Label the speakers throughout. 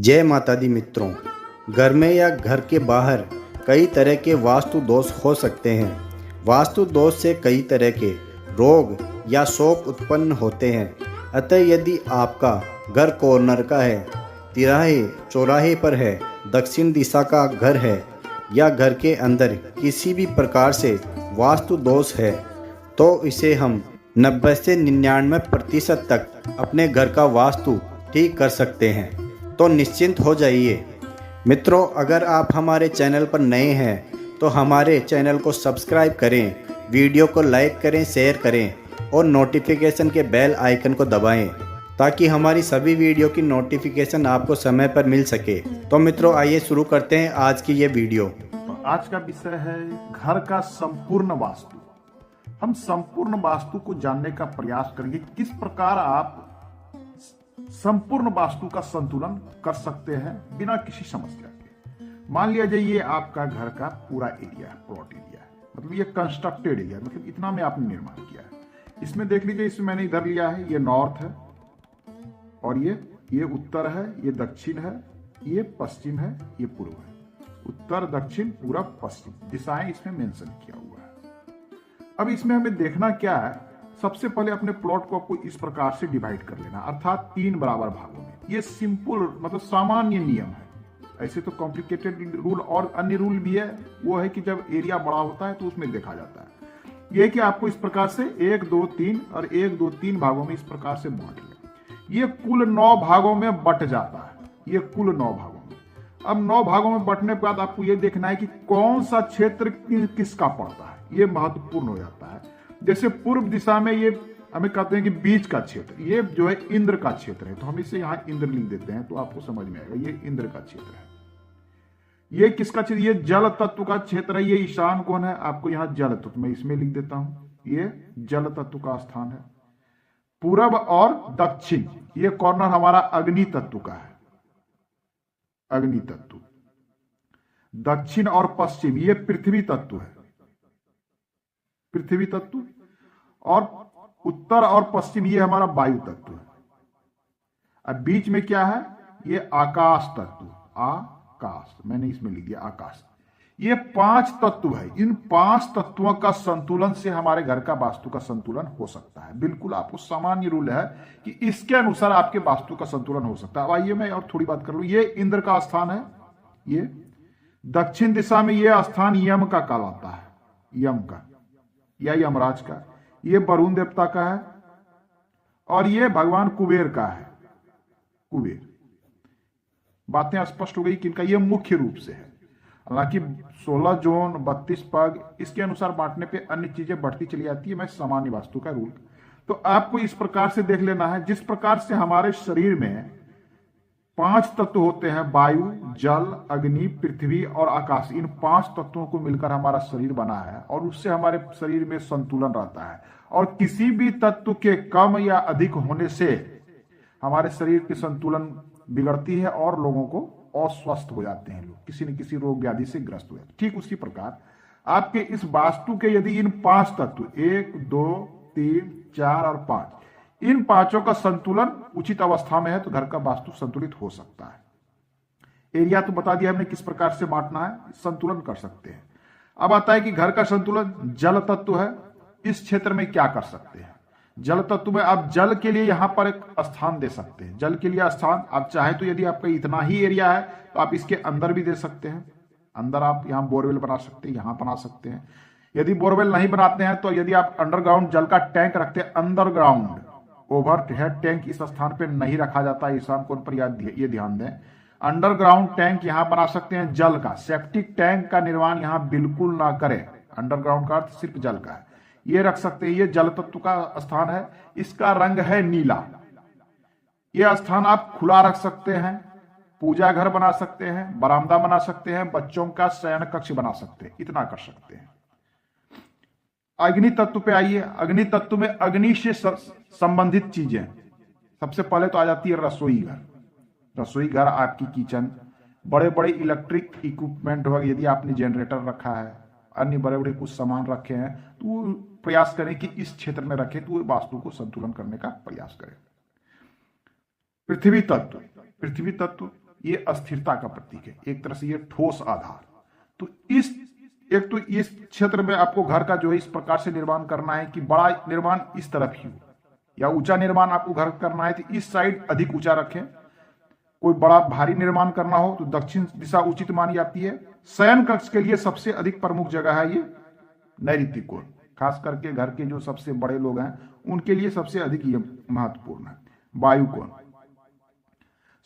Speaker 1: जय माता दी मित्रों। घर में या घर के बाहर कई तरह के वास्तु दोष हो सकते हैं। वास्तु दोष से कई तरह के रोग या शोक उत्पन्न होते हैं। अतः यदि आपका घर कॉर्नर का है, तिराहे चौराहे पर है, दक्षिण दिशा का घर है या घर के अंदर किसी भी प्रकार से वास्तु दोष है तो इसे हम 90 से 99% तक अपने घर का वास्तु ठीक कर सकते हैं। तो निश्चिंत हो जाइए। मित्रों, अगर आप हमारे चैनल पर नए हैं तो हमारे चैनल को सब्सक्राइब करें, वीडियो को लाइक करें, शेयर करें और नोटिफिकेशन के बेल आइकन को दबाएं ताकि हमारी सभी वीडियो की नोटिफिकेशन आपको समय पर मिल सके। तो मित्रों, आइए शुरू करते हैं आज की ये वीडियो।
Speaker 2: तो आज का विषय है घर का संपूर्ण वास्तु। हम संपूर्ण वास्तु को जानने का प्रयास करेंगे, किस प्रकार आप संपूर्ण वास्तु का संतुलन कर सकते हैं बिना किसी समस्या के। मान लिया जाए ये आपका घर का पूरा एरिया है, प्लॉट एरिया है, मतलब ये कंस्ट्रक्टेड एरिया, मतलब इतना में आपने निर्माण किया है। इसमें देख लीजिए, इसमें मैंने इधर लिया है, ये नॉर्थ है और ये उत्तर है, ये दक्षिण है, ये पश्चिम है, ये पूर्व है। उत्तर, दक्षिण, पूरब, पश्चिम दिशाएं इसमें मेंशन किया हुआ है। अब इसमें हमें देखना क्या है, सबसे पहले अपने प्लॉट को आपको इस प्रकार से डिवाइड कर लेना, अर्थात 3 बराबर भागों में। ये सिंपल मतलब सामान्य नियम है, ऐसे तो कॉम्प्लिकेटेड रूल और अन्य रूल भी है। वो है कि जब एरिया बड़ा होता है तो उसमें देखा जाता है। ये कि आपको इस प्रकार से 1 2 3 और 1 2 3 भागों में इस प्रकार से बांट लें। ये कुल 9 भागों में बट जाता है, ये कुल 9 भागों में। अब 9 भागों में बंटने के बाद आपको ये देखना है कि कौन सा क्षेत्र किसका पड़ता है, ये महत्वपूर्ण हो जाता है। जैसे पूर्व दिशा में ये हमें कहते हैं कि बीच का क्षेत्र, ये जो है इंद्र का क्षेत्र है, तो हम इसे यहाँ इंद्र लिख देते हैं तो आपको समझ में आएगा, ये इंद्र का क्षेत्र है। ये किसका क्षेत्र, ये जल तत्व का क्षेत्र है। ये ईशान कौन है, आपको यहाँ जल तत्व, मैं इसमें लिख देता हूं, ये जल तत्व का स्थान है। पूरब और दक्षिण, ये कॉर्नर हमारा अग्नि तत्व का है, अग्नि तत्व। दक्षिण और पश्चिम ये पृथ्वी तत्व है, पृथ्वी तत्व। और उत्तर और पश्चिम ये हमारा वायु तत्व है। अब बीच में क्या है, ये आकाश तत्व, आकाश, मैंने इसमें लिख दिया आकाश। ये 5 तत्व है। इन 5 तत्वों का संतुलन से हमारे घर का वास्तु का संतुलन हो सकता है। बिल्कुल आपको सामान्य रूल है कि इसके अनुसार आपके वास्तु का संतुलन हो सकता है। अब आइए मैं और थोड़ी बात कर लूं। ये इंद्र का स्थान है, ये दक्षिण दिशा में ये स्थान यम का कहलाता है, यम का या यमराज का। ये वरुण देवता का है और ये भगवान कुबेर का है, कुबेर। बातें स्पष्ट हो गई किनका, ये मुख्य रूप से है। हालांकि 16 जोन 32 पग इसके अनुसार बांटने पे अन्य चीजें बढ़ती चली जाती है, मैं सामान्य वास्तु का रूल। तो आपको इस प्रकार से देख लेना है, जिस प्रकार से हमारे शरीर में 5 तत्व होते हैं, वायु, जल, अग्नि, पृथ्वी और आकाश। इन 5 तत्वों को मिलकर हमारा शरीर बना है और उससे हमारे शरीर में संतुलन रहता है। और किसी भी तत्व के कम या अधिक होने से हमारे शरीर की संतुलन बिगड़ती है और लोगों को अस्वस्थ हो जाते हैं, लोग किसी न किसी रोग व्याधि से ग्रस्त हो जाते हैं। ठीक उसी प्रकार आपके इस वास्तु के यदि इन 5 तत्व 1 2 3 4 और 5, इन 5 का संतुलन उचित अवस्था में है तो घर का वास्तु संतुलित हो सकता है। एरिया तो बता दिया हमने किस प्रकार से बांटना है, संतुलन कर सकते हैं। अब आता है कि घर का संतुलन जल तत्व है, इस क्षेत्र में क्या कर सकते हैं। जल तत्व में आप जल के लिए यहां पर एक स्थान दे सकते हैं। जल के लिए स्थान आप चाहे तो यदि आपका इतना ही एरिया है तो आप इसके अंदर भी दे सकते हैं। अंदर आप यहां बोरवेल बना सकते हैं, यहां बना सकते हैं। यदि बोरवेल नहीं बनाते हैं तो यदि आप अंडरग्राउंड जल का टैंक रखते हैं, अंडरग्राउंड ओवर हेड टैंक इस स्थान पर नहीं रखा जाता है, ईशान कोण पर ये ध्यान दें। अंडरग्राउंड टैंक यहां बना सकते हैं जल का। सेप्टिक टैंक का निर्माण यहां बिल्कुल ना करें, अंडरग्राउंड का अर्थ सिर्फ जल का है, ये रख सकते हैं। ये जल तत्व का स्थान है, इसका रंग है नीला। यह स्थान आप खुला रख सकते हैं, पूजा घर बना सकते हैं, बरामदा बना सकते हैं, बच्चों का शयन कक्ष बना सकते हैं, इतना कर सकते हैं। अग्नि तत्व पे आइए। अग्नि तत्व में अग्नि से संबंधित चीजें सबसे पहले तो आ जाती है रसोई घर। रसोई घर आपकी किचन, बड़े बड़े इलेक्ट्रिक इक्विपमेंट हो, यदि आपने जनरेटर रखा है, अन्य बड़े बड़े कुछ सामान रखे हैं तो प्रयास करें कि इस क्षेत्र में रखें, तो वास्तु को संतुलन करने का प्रयास करें। पृथ्वी तत्व, पृथ्वी तत्व ये अस्थिरता का प्रतीक है, एक तरह से ये ठोस आधार। तो इस क्षेत्र में आपको घर का जो है इस प्रकार से निर्माण करना है कि बड़ा निर्माण इस तरफ ही हो, या ऊंचा निर्माण आपको घर करना है तो इस साइड अधिक ऊंचा रखें। कोई बड़ा भारी निर्माण करना हो तो दक्षिण दिशा उचित मानी जाती है। शयन कक्ष के लिए सबसे अधिक प्रमुख जगह है ये नैऋत्य कोण, खास करके घर के जो सबसे बड़े लोग हैं उनके लिए सबसे अधिक ये महत्वपूर्ण है। वायु कोण,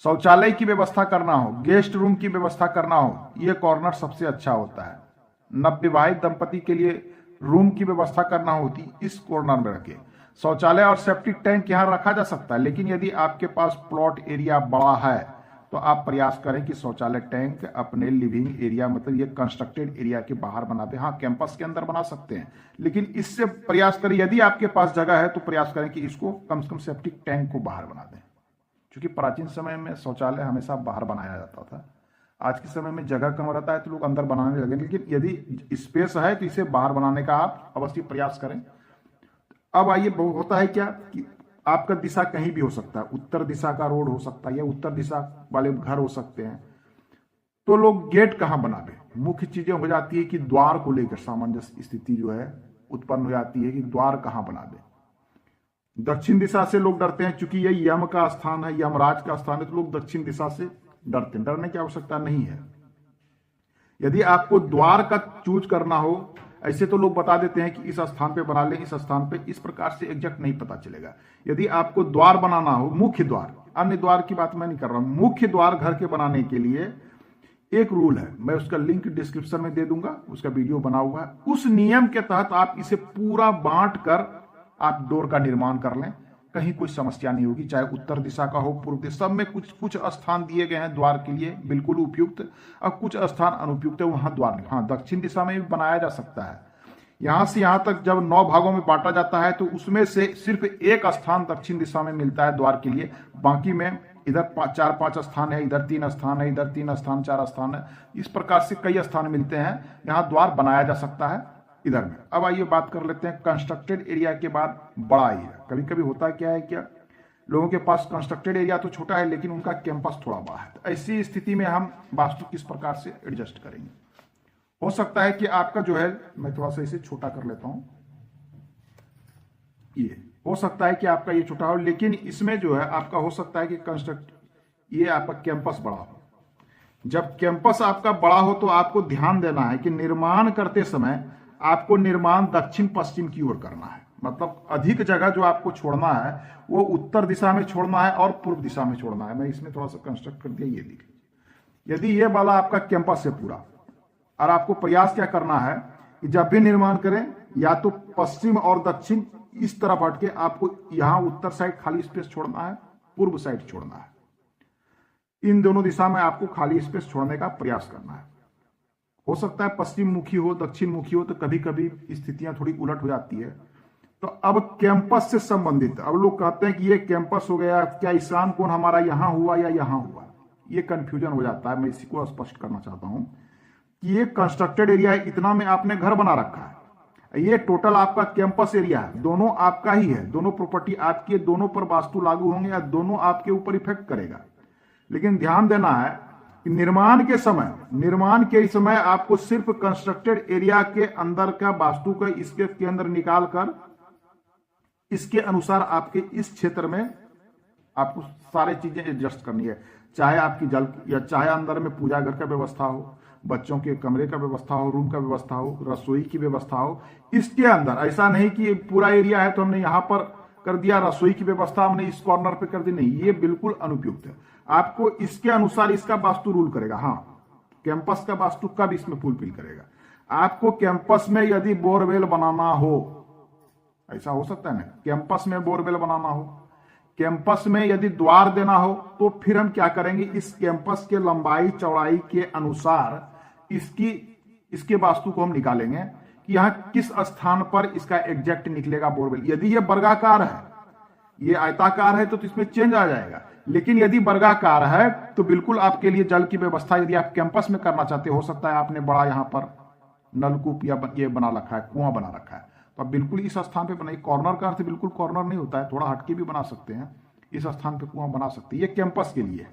Speaker 2: शौचालय की व्यवस्था करना हो, गेस्ट रूम की व्यवस्था करना हो, ये कॉर्नर सबसे अच्छा होता है। नवविवाहित दंपति के लिए रूम की व्यवस्था करना होती इस कॉर्नर में रखें। शौचालय और सेप्टिक टैंक यहां रखा जा सकता है, लेकिन यदि आपके पास प्लॉट एरिया बड़ा है तो आप प्रयास करें कि शौचालय टैंक अपने लिविंग एरिया, मतलब ये कंस्ट्रक्टेड एरिया के बाहर बना दें। हाँ, कैंपस के अंदर बना सकते हैं, लेकिन इससे प्रयास करें, यदि आपके पास जगह है तो प्रयास करें कि इसको कम से कम सेप्टिक टैंक को बाहर बना दें, क्योंकि प्राचीन समय में शौचालय हमेशा बाहर बनाया जाता था। आज के समय में जगह कम रहता है तो लोग अंदर बनाने लगे, लेकिन यदि स्पेस है तो इसे बाहर बनाने का आप अवश्य प्रयास करें। अब आइए, होता है क्या कि आपका दिशा कहीं भी हो सकता है, उत्तर दिशा का रोड हो सकता है या उत्तर दिशा वाले घर हो सकते हैं, तो लोग गेट कहाँ बनावे। मुख्य चीजें हो जाती है कि द्वार को लेकर सामंजस्य स्थिति जो है उत्पन्न हो जाती है कि द्वार कहाँ बनावे। दक्षिण दिशा से लोग डरते हैं, चूंकि ये यम का स्थान है, यमराज का स्थान है, तो लोग दक्षिण दिशा से डरते हैं। डरने की आवश्यकता नहीं है। यदि आपको द्वार का चूज करना हो, ऐसे तो लोग बता देते हैं कि इस स्थान पे बना लें, इस स्थान पे, इस प्रकार से एग्जैक्ट नहीं पता चलेगा। यदि आपको द्वार बनाना हो, मुख्य द्वार, अन्य द्वार की बात मैं नहीं कर रहा हूं, मुख्य द्वार घर के बनाने के लिए एक रूल है, मैं उसका लिंक डिस्क्रिप्शन में दे दूंगा, उसका वीडियो बना हुआ है। उस नियम के तहत आप इसे पूरा बांट कर आप डोर का निर्माण कर लें, कहीं कोई समस्या नहीं होगी। चाहे उत्तर दिशा का हो, पूर्व दिशा, सब में कुछ कुछ स्थान दिए गए हैं द्वार के लिए बिल्कुल उपयुक्त, और कुछ स्थान अनुपयुक्त है, वहां द्वार नहीं। हाँ, दक्षिण दिशा में भी बनाया जा सकता है। यहां से यहां तक जब 9 भागों में बांटा जाता है तो उसमें से सिर्फ एक स्थान दक्षिण दिशा में मिलता है द्वार के लिए, बाकी में इधर 4-5 स्थान है, इधर 3 स्थान है, इधर 3 स्थान, 4 स्थान है, इस प्रकार से कई स्थान मिलते हैं, यहाँ द्वार बनाया जा सकता है इधर में। अब आइए बात कर लेते हैं कंस्ट्रक्टेड एरिया के बाद बड़ा एरिया। कभी कभी होता क्या है, क्या लोगों के पास कंस्ट्रक्टेड एरिया तो छोटा है लेकिन उनका कैंपस थोड़ा बड़ा है। तो ऐसी स्थिति में हम वास्तु किस प्रकार से एडजस्ट करेंगे। हो सकता है कि आपका जो है, मैं थोड़ा सा इसे छोटा कर लेता हूं, ये हो सकता है कि आपका ये छोटा हो, लेकिन इसमें जो है आपका हो सकता है कि ये आपका कैंपस बड़ा हो। जब कैंपस आपका बड़ा हो तो आपको ध्यान देना है कि निर्माण करते समय आपको निर्माण दक्षिण पश्चिम की ओर करना है। मतलब अधिक जगह जो आपको छोड़ना है वो उत्तर दिशा में छोड़ना है और पूर्व दिशा में छोड़ना है। मैं इसमें थोड़ा सा कंस्ट्रक्ट कर दिया, ये देख लीजिए। यदि ये वाला आपका कैंपस है पूरा, और आपको प्रयास क्या करना है कि जब भी निर्माण करें या तो पश्चिम और दक्षिण इस तरफ हट के आपको यहां उत्तर साइड खाली स्पेस छोड़ना है, पूर्व साइड छोड़ना है। इन दोनों दिशा में आपको खाली स्पेस छोड़ने का प्रयास करना है। हो सकता है पश्चिम मुखी हो, दक्षिण मुखी हो, तो कभी कभी स्थितियां थोड़ी उलट हो जाती है। तो अब कैंपस से संबंधित अब लोग कहते हैं कि ये कैंपस हो गया, क्या ईशान कोण हमारा यहां हुआ या यहां हुआ, ये कंफ्यूजन हो जाता है। मैं इसी को स्पष्ट करना चाहता हूं कि ये कंस्ट्रक्टेड एरिया है, इतना में आपने घर बना रखा है, ये टोटल आपका कैंपस एरिया है, दोनों आपका ही है, दोनों प्रॉपर्टी आपकी है, दोनों पर वास्तु लागू होंगे या दोनों आपके ऊपर इफेक्ट करेगा। लेकिन ध्यान देना है कि निर्माण के समय आपको सिर्फ कंस्ट्रक्टेड एरिया के अंदर का वास्तु का इसके केंद्र निकाल कर इसके अनुसार आपके इस क्षेत्र में आपको सारी चीजें एडजस्ट करनी है। चाहे आपकी जल या चाहे अंदर में पूजा घर का व्यवस्था हो, बच्चों के कमरे का व्यवस्था हो, रूम का व्यवस्था हो, रसोई की व्यवस्था हो, इसके अंदर ऐसा नहीं कि पूरा एरिया है तो हमने यहां पर कर दिया, रसोई की व्यवस्था हमने इस कॉर्नर पे कर दी, नहीं, ये बिल्कुल अनुपयुक्त है। आपको इसके अनुसार इसका वास्तु रूल करेगा। हाँ, कैंपस का वास्तु कब इसमें फुलफिल करेगा। आपको कैंपस में यदि बोरवेल बनाना हो, ऐसा हो सकता है ना, कैंपस में बोरवेल बनाना हो, कैंपस में यदि द्वार देना हो, तो फिर हम क्या करेंगे, इस कैंपस के लंबाई चौड़ाई के अनुसार इसके वास्तु को हम निकालेंगे कि यहां किस स्थान पर इसका एग्जैक्ट निकलेगा बोरवेल। यदि ये वर्गाकार है, ये आयताकार है तो इसमें चेंज आ जाएगा, लेकिन यदि वर्गाकार है तो बिल्कुल आपके लिए जल की व्यवस्था यदि आप कैंपस में करना चाहते हो सकता है आपने बड़ा यहां पर नलकूप या ये बना रखा है, कुआं बना रखा है, तो आप बिल्कुल इस स्थान पे बनाइए। कॉर्नर का अर्थ बिल्कुल कॉर्नर नहीं होता है, थोड़ा हटके भी बना सकते हैं, इस स्थान पे कुआं बना सकते हैं, ये कैंपस के लिए।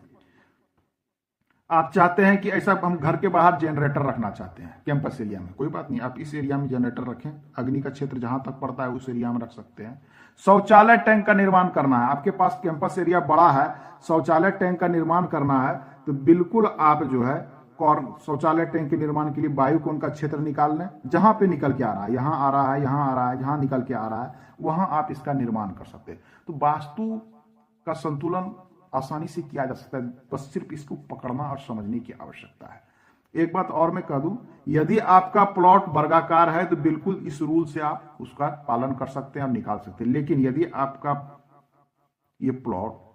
Speaker 2: आप चाहते हैं कि ऐसा हम घर के बाहर जनरेटर रखना चाहते हैं कैंपस एरिया में, कोई बात नहीं, आप इस एरिया में जनरेटर रखें, अग्नि का क्षेत्र जहां तक पड़ता है उस एरिया में रख सकते हैं। शौचालय टैंक का निर्माण करना है, आपके पास कैंपस एरिया बड़ा है, शौचालय टैंक का निर्माण करना है, तो बिल्कुल आप जो है शौचालय टैंक के निर्माण के लिए वायु कोण का क्षेत्र निकाल लें, जहां पे निकल के आ रहा है, यहां आ रहा है, यहां आ रहा है, जहां निकल के आ रहा है वहां आप इसका निर्माण कर सकते हैं। तो वास्तु का संतुलन आसानी से किया जा सकता है, बस सिर्फ इसको पकड़ना और समझने की आवश्यकता है। एक बात और मैं कह दूं, यदि आपका प्लॉट वर्गाकार है तो बिल्कुल इस रूल से आप उसका पालन कर सकते हैं और निकाल सकते हैं, लेकिन यदि आपका ये प्लॉट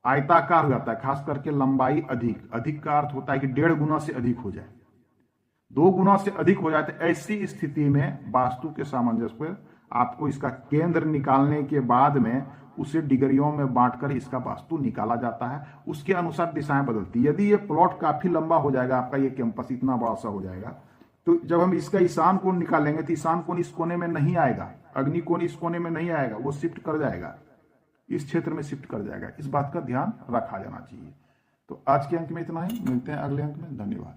Speaker 2: आयताकार हो जाता है, खास करके लंबाई अधिक का अर्थ होता है कि 1.5 गुना से अधिक हो जाए, 2 गुना से अधिक हो जाए, तो ऐसी स्थिति में वास्तु के सामंजस्य पर आपको इसका केंद्र निकालने के बाद में उसे डिग्रियों में बांटकर इसका वास्तु निकाला जाता है, उसके अनुसार दिशाएं बदलती है। यदि ये प्लॉट काफी लंबा हो जाएगा, आपका ये कैंपस इतना बड़ा सा हो जाएगा, तो जब हम इसका ईशान कोण निकालेंगे तो ईशान कोण इस कोने में नहीं आएगा, अग्नि कोण इस कोने में नहीं आएगा, वो शिफ्ट कर जाएगा, इस क्षेत्र में शिफ्ट कर जाएगा। इस बात का ध्यान रखा जाना चाहिए। तो आज के अंक में इतना ही, मिलते हैं अगले अंक में, धन्यवाद।